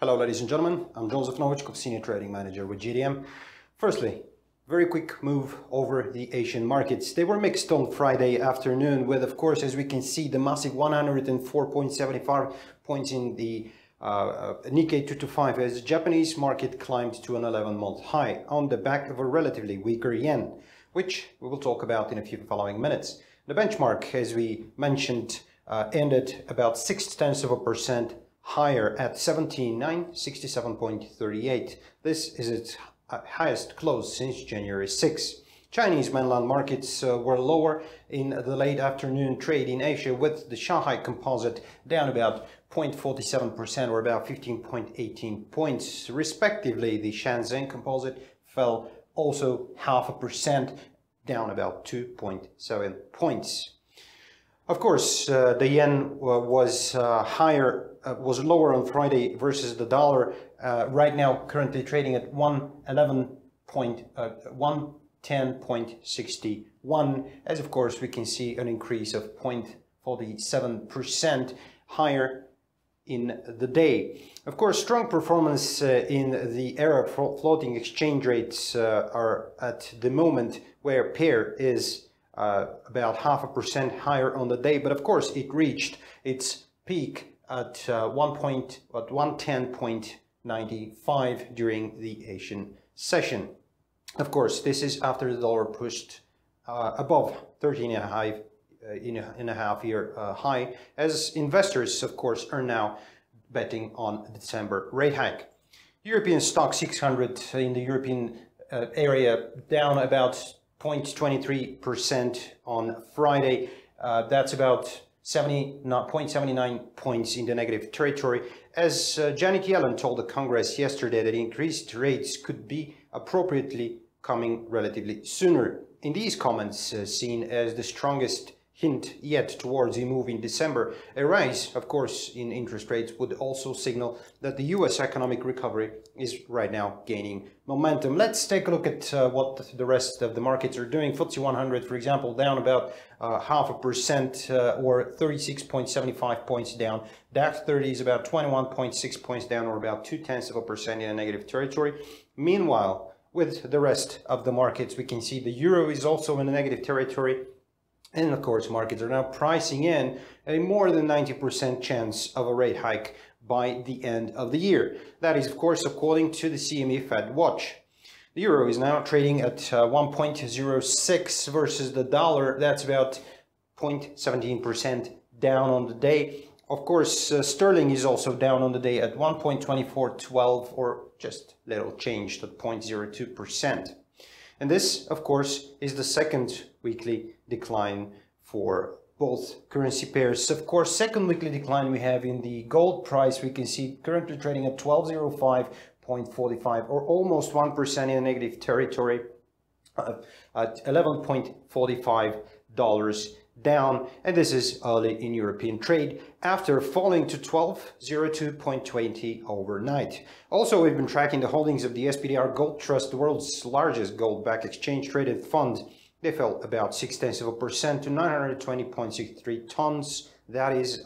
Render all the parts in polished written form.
Hello ladies and gentlemen, I'm Joseph Novichkov, Senior Trading Manager with GDM. Firstly, very quick move over the Asian markets. They were mixed on Friday afternoon with, of course, as we can see, the massive 104.75 points in the Nikkei 225 as the Japanese market climbed to an 11-month high on the back of a relatively weaker yen, which we will talk about in a few following minutes. The benchmark, as we mentioned, ended about 0.6% higher at 17,967.38. This is its highest close since January 6. Chinese mainland markets were lower in the late afternoon trade in Asia, with the Shanghai Composite down about 0.47% or about 15.18 points. Respectively, the Shenzhen Composite fell also 0.5%, down about 2.7 points. Of course, the yen was lower on Friday versus the dollar. Right now, currently trading at 110.61. As of course, we can see an increase of 0.47% higher in the day. Of course, strong performance in the area of floating exchange rates are at the moment where pair is about 0.5% higher on the day, but of course it reached its peak at 110.95 during the Asian session. Of course, this is after the dollar pushed above 13.5-year high, as investors, of course, are now betting on the December rate hike. European stock 600 in the European area down about 0.23% on Friday. That's about 0.79 points in the negative territory, as Janet Yellen told the Congress yesterday that increased rates could be appropriately coming relatively sooner. In these comments, seen as the strongest hint yet towards a move in December, a rise, of course, in interest rates would also signal that the US economic recovery is right now gaining momentum. Let's take a look at what the rest of the markets are doing. FTSE 100, for example, down about 0.5% or 36.75 points down. DAX 30 is about 21.6 points down, or about 0.2% in a negative territory. Meanwhile, with the rest of the markets, we can see the euro is also in a negative territory. And of course, markets are now pricing in a more than 90% chance of a rate hike by the end of the year. That is, of course, according to the CME FedWatch. The euro is now trading at 1.06 versus the dollar. That's about 0.17% down on the day. Of course, sterling is also down on the day at 1.2412, or just little changed at 0.02%. And this, of course, is the second weekly decline for both currency pairs. Of course, second weekly decline we have in the gold price. We can see currently trading at 1205.45, or almost 1% in a negative territory, at $11.45 down, and this is early in European trade after falling to 1202.20 overnight. Also, we've been tracking the holdings of the SPDR Gold Trust, the world's largest gold-backed exchange-traded fund. They fell about 0.6% to 920.63 tons. That is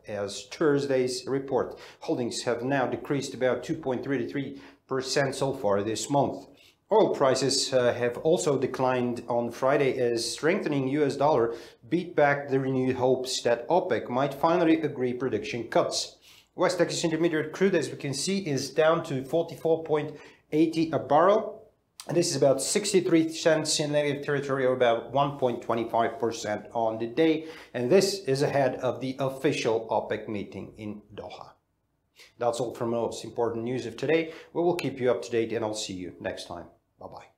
as Thursday's report. Holdings have now decreased about 2.33% so far this month. Oil prices have also declined on Friday as strengthening US dollar beat back the renewed hopes that OPEC might finally agree production cuts. West Texas Intermediate crude, as we can see, is down to 44.80 a barrel. And this is about 63 cents in negative territory, or about 1.25% on the day. And this is ahead of the official OPEC meeting in Doha. That's all from the most important news of today. We will keep you up to date, and I'll see you next time. Bye-bye.